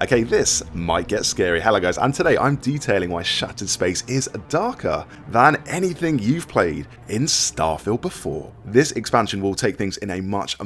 Okay, this might get scary. Hello guys, and today I'm detailing why Shattered Space is darker than anything you've played in Starfield before. This expansion will take things in a much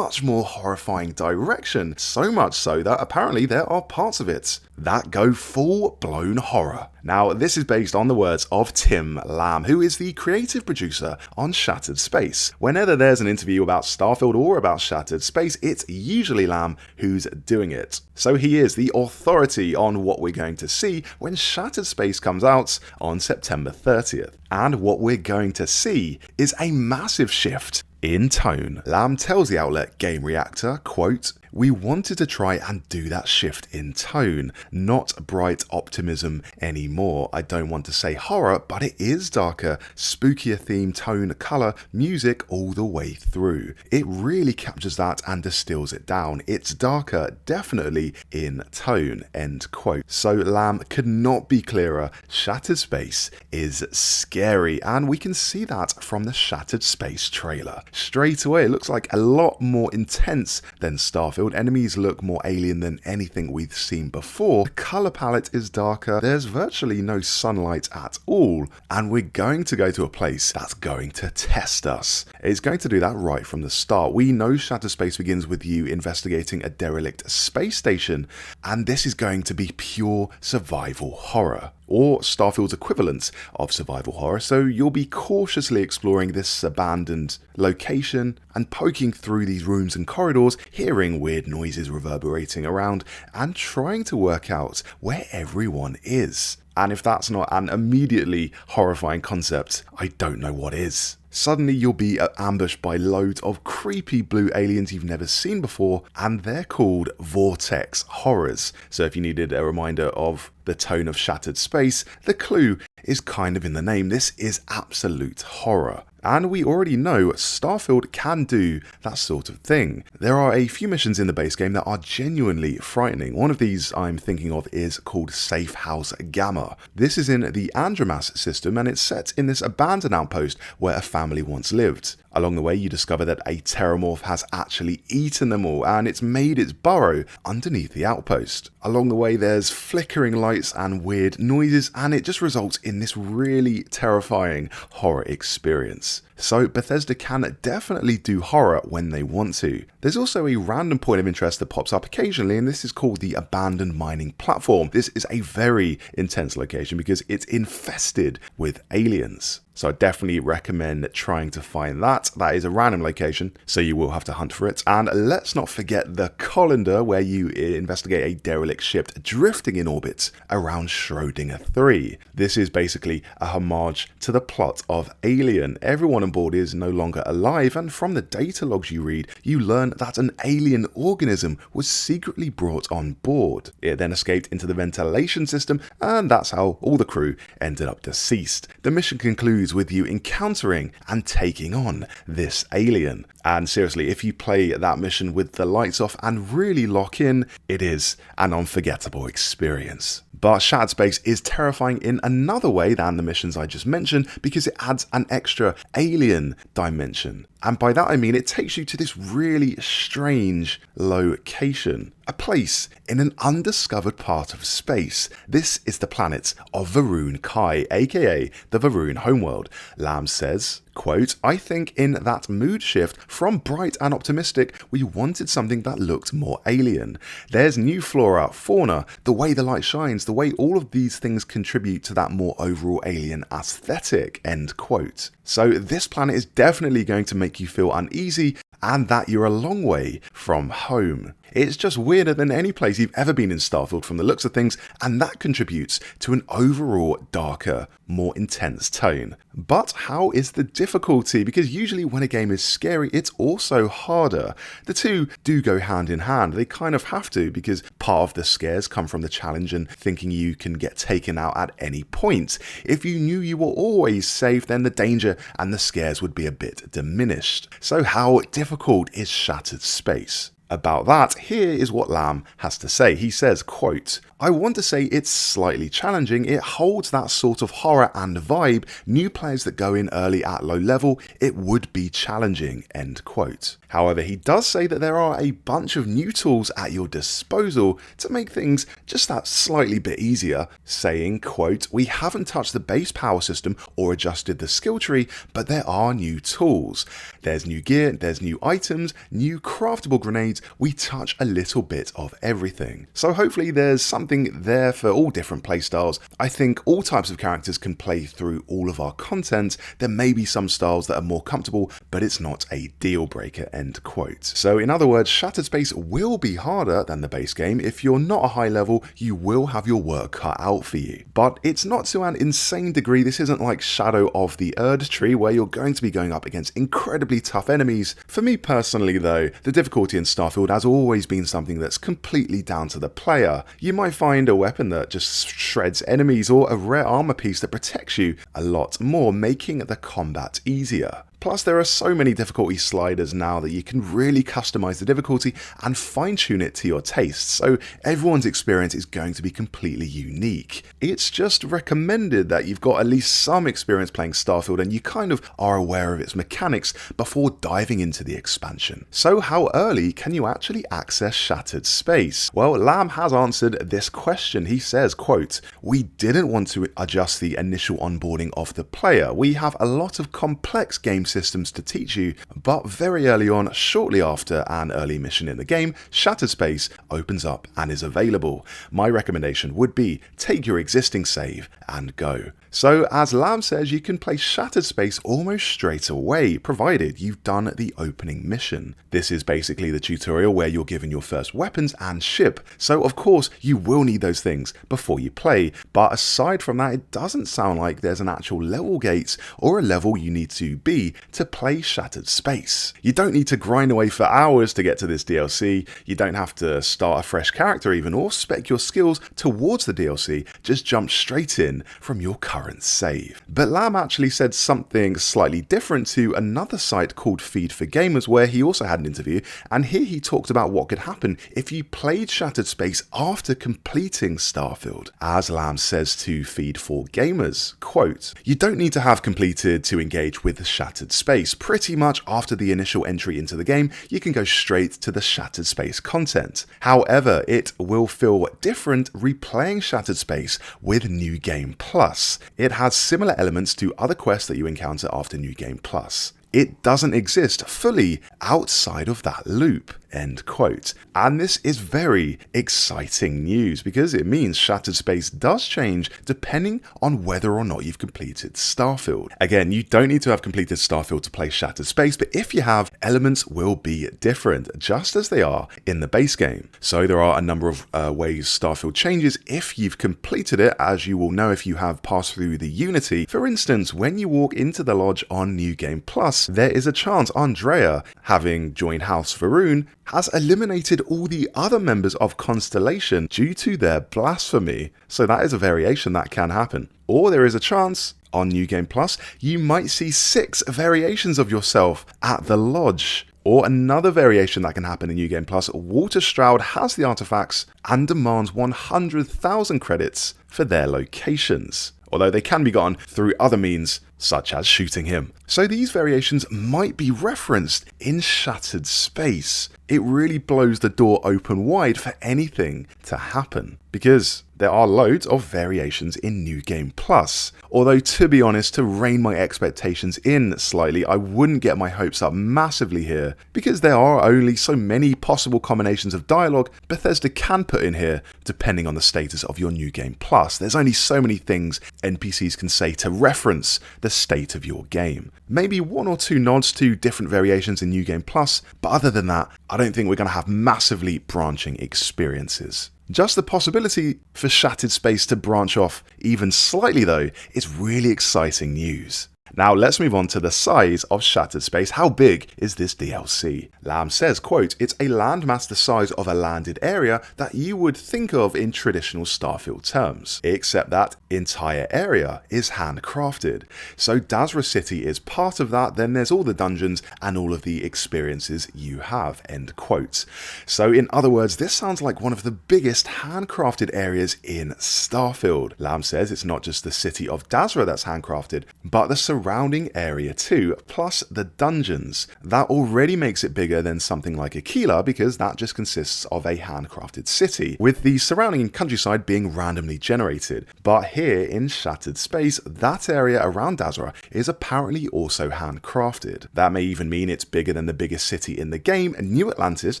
more horrifying direction, so much so that apparently there are parts of it that go full-blown horror. Now, this is based on the words of Tim Lamb, who is the creative producer on Shattered Space. Whenever there's an interview about Starfield or about Shattered Space, it's usually Lamb who's doing it. So he is the authority on what we're going to see when Shattered Space comes out on September 30th. And what we're going to see is a massive shift in tone. Lamb tells the outlet Game Reactor, quote, "We wanted to try and do that shift in tone, not bright optimism anymore. I don't want to say horror, but it is darker, spookier theme, tone, colour, music all the way through. It really captures that and distills it down. It's darker, definitely in tone," end quote. So Lamb could not be clearer. Shattered Space is scary, and we can see that from the Shattered Space trailer. Straight away, it looks like a lot more intense than Starfield. Enemies look more alien than anything we've seen before. The colour palette is darker, there's virtually no sunlight at all, and we're going to go to a place that's going to test us. It's going to do that right from the start. We know Shattered Space begins with you investigating a derelict space station, and this is going to be pure survival horror, or Starfield's equivalent of survival horror, so you'll be cautiously exploring this abandoned location and poking through these rooms and corridors, hearing weird noises reverberating around, and trying to work out where everyone is. And if that's not an immediately horrifying concept, I don't know what is. Suddenly you'll be ambushed by loads of creepy blue aliens you've never seen before, and they're called Vortex Horrors. So if you needed a reminder of the tone of Shattered Space, the clue is kind of in the name. This is absolute horror. And we already know Starfield can do that sort of thing. There are a few missions in the base game that are genuinely frightening. One of these I'm thinking of is called Safe House Gamma. This is in the Andromas system, and it's set in this abandoned outpost where a family once lived. Along the way, you discover that a Terramorph has actually eaten them all, and it's made its burrow underneath the outpost. Along the way, there's flickering lights and weird noises, and it just results in this really terrifying horror experience. So Bethesda can definitely do horror when they want to. There's also a random point of interest that pops up occasionally, and this is called the Abandoned Mining Platform. This is a very intense location because it's infested with aliens. So I definitely recommend trying to find that. That is a random location, so you will have to hunt for it. And let's not forget the Colander, where you investigate a derelict ship drifting in orbit around Schrödinger 3. This is basically a homage to the plot of Alien. Everyone on board is no longer alive, and from the data logs you read, you learn that an alien organism was secretly brought on board. It then escaped into the ventilation system, and that's how all the crew ended up deceased. The mission concludes with you encountering and taking on this alien. And seriously, if you play that mission with the lights off and really lock in, it is an unforgettable experience. But Shattered Space is terrifying in another way than the missions I just mentioned, because it adds an extra alien dimension. And by that I mean it takes you to this really strange location. A place in an undiscovered part of space. This is the planet of Varun Kai, aka the Varun homeworld. Lamb says, quote, "I think in that mood shift from bright and optimistic, we wanted something that looked more alien. There's new flora, fauna, the way the light shines, the way all of these things contribute to that more overall alien aesthetic," end quote. So this planet is definitely going to make you feel uneasy, and that you're a long way from home. It's just weirder than any place you've ever been in Starfield from the looks of things, and that contributes to an overall darker, more intense tone. But how is the difficulty? Because usually when a game is scary, it's also harder. The two do go hand in hand. They kind of have to, because part of the scares come from the challenge and thinking you can get taken out at any point. If you knew you were always safe, then the danger and the scares would be a bit diminished. So how difficult is Shattered Space? About that, here is what Lamb has to say. He says, quote, I want to say it's slightly challenging. It holds that sort of horror and vibe. New players that go in early at low level, it would be challenging, end quote. However, he does say that there are a bunch of new tools at your disposal to make things just that slightly bit easier, saying, quote, "We haven't touched the base power system or adjusted the skill tree, but there are new tools. There's new gear, there's new items, new craftable grenades, we touch a little bit of everything." So hopefully there's something there for all different playstyles. I think all types of characters can play through all of our content. There may be some styles that are more comfortable, but it's not a deal breaker, end quote. So in other words, Shattered Space will be harder than the base game. If you're not a high level, you will have your work cut out for you. But it's not to an insane degree. This isn't like Shadow of the Erd Tree, where you're going to be going up against incredibly tough enemies. For me personally though, the difficulty in Starfield has always been something that's completely down to the player. You might find a weapon that just shreds enemies, or a rare armor piece that protects you a lot more, making the combat easier. Plus, there are so many difficulty sliders now that you can really customize the difficulty and fine-tune it to your tastes, so everyone's experience is going to be completely unique. It's just recommended that you've got at least some experience playing Starfield and you kind of are aware of its mechanics before diving into the expansion. So how early can you actually access Shattered Space? Well, Lamb has answered this question. He says, quote, "We didn't want to adjust the initial onboarding of the player. We have a lot of complex game systems to teach you, but very early on, shortly after an early mission in the game, Shattered Space opens up and is available. My recommendation would be take your existing save and go." So as Lamb says, you can play Shattered Space almost straight away, provided you've done the opening mission. This is basically the tutorial where you're given your first weapons and ship, so of course you will need those things before you play, but aside from that, it doesn't sound like there's an actual level gate or a level you need to be to play Shattered Space. You don't need to grind away for hours to get to this DLC, you don't have to start a fresh character even, or spec your skills towards the DLC, just jump straight in from your current save. But Lamb actually said something slightly different to another site called Feed for Gamers, where he also had an interview, and here he talked about what could happen if you played Shattered Space after completing Starfield. As Lamb says to Feed for Gamers, quote, "You don't need to have completed to engage with Shattered Space. Pretty much after the initial entry into the game, you can go straight to the Shattered Space content. However, it will feel different replaying Shattered Space with New Game Plus. It has similar elements to other quests that you encounter after New Game Plus. It doesn't exist fully outside of that loop," end quote. And this is very exciting news because it means Shattered Space does change depending on whether or not you've completed Starfield. Again, you don't need to have completed Starfield to play Shattered Space, but if you have, elements will be different, just as they are in the base game. So there are a number of ways Starfield changes if you've completed it, as you will know if you have passed through the Unity. For instance, when you walk into the lodge on New Game Plus, there is a chance Andrea, having joined House Varun, has eliminated all the other members of Constellation due to their blasphemy. So that is a variation that can happen. Or there is a chance on New Game Plus, you might see 6 variations of yourself at the lodge. Or another variation that can happen in New Game Plus, Walter Stroud has the artifacts and demands 100,000 credits for their locations, although they can be gotten through other means, such as shooting him. So these variations might be referenced in Shattered Space. It really blows the door open wide for anything to happen, because there are loads of variations in New Game Plus. Although, to be honest, to rein my expectations in slightly, I wouldn't get my hopes up massively here, because there are only so many possible combinations of dialogue Bethesda can put in here, depending on the status of your New Game Plus. There's only so many things NPCs can say to reference the state of your game. Maybe 1 or 2 nods to different variations in New Game Plus, but other than that, I don't think we're going to have massively branching experiences. Just the possibility for Shattered Space to branch off even slightly though is really exciting news. Now let's move on to the size of Shattered Space. How big is this DLC? Lamb says, quote, "It's a landmass the size of a landed area that you would think of in traditional Starfield terms, except that entire area is handcrafted. So Dazra City is part of that, then there's all the dungeons and all of the experiences you have," end quote. So in other words, this sounds like one of the biggest handcrafted areas in Starfield. Lamb says it's not just the city of Dazra that's handcrafted, but the surrounding area too, plus the dungeons. That already makes it bigger than something like Aquila because that just consists of a handcrafted city, with the surrounding countryside being randomly generated. But here in Shattered Space, that area around Dazra is apparently also handcrafted. That may even mean it's bigger than the biggest city in the game, New Atlantis,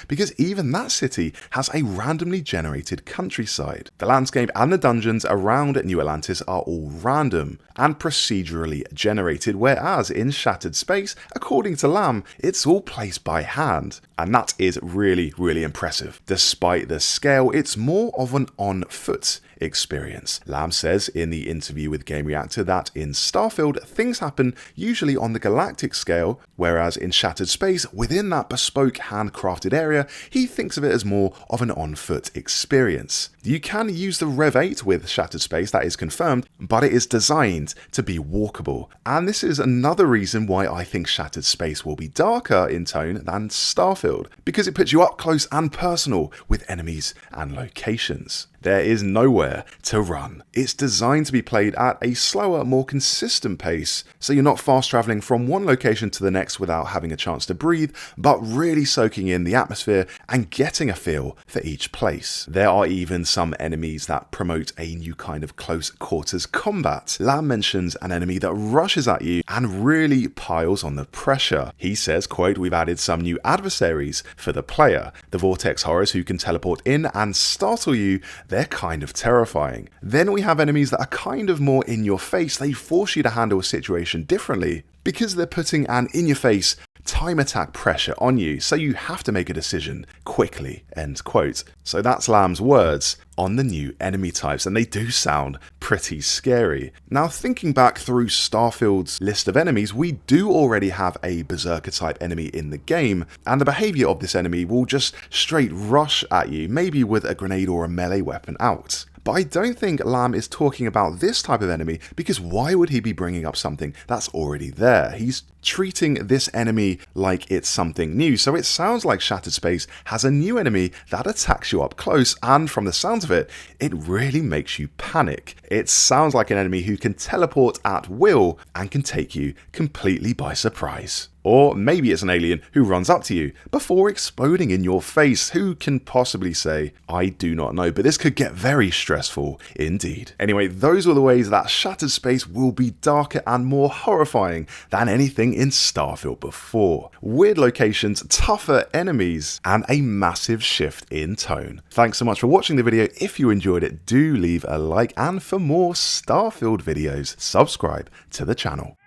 because even that city has a randomly generated countryside. The landscape and the dungeons around New Atlantis are all random and procedurally generated, whereas in Shattered Space, according to Lamb, it's all placed by hand. And that is really, really impressive. Despite the scale, it's more of an on-foot experience. Lamb says in the interview with Game Reactor that in Starfield, things happen usually on the galactic scale, whereas in Shattered Space, within that bespoke handcrafted area, he thinks of it as more of an on-foot experience. You can use the Rev 8 with Shattered Space, that is confirmed, but it is designed to be walkable. And this is another reason why I think Shattered Space will be darker in tone than Starfield, because it puts you up close and personal with enemies and locations. There is nowhere to run. It's designed to be played at a slower, more consistent pace, so you're not fast traveling from one location to the next without having a chance to breathe, but really soaking in the atmosphere and getting a feel for each place. There are even some enemies that promote a new kind of close quarters combat. Lamb mentions an enemy that rushes at you and really piles on the pressure. He says, quote, "We've added some new adversaries for the player. The Vortex Horrors who can teleport in and startle you. They're kind of terrifying. Then we have enemies that are kind of more in your face. They force you to handle a situation differently because they're putting an in-your-face time attack pressure on you, so you have to make a decision quickly," end quote. So that's Lamb's words on the new enemy types, and they do sound pretty scary. Now, thinking back through Starfield's list of enemies, we do already have a Berserker type enemy in the game, and the behaviour of this enemy will just straight rush at you, maybe with a grenade or a melee weapon out. But I don't think Lamb is talking about this type of enemy, because why would he be bringing up something that's already there? He's treating this enemy like it's something new, so it sounds like Shattered Space has a new enemy that attacks you up close, and from the sounds of it, it really makes you panic. It sounds like an enemy who can teleport at will and can take you completely by surprise. Or maybe it's an alien who runs up to you before exploding in your face. Who can possibly say? I do not know, but this could get very stressful indeed. Anyway, those were the ways that Shattered Space will be darker and more horrifying than anything in Starfield before. Weird locations, tougher enemies, and a massive shift in tone. Thanks so much for watching the video. If you enjoyed it, do leave a like, and for more Starfield videos, subscribe to the channel.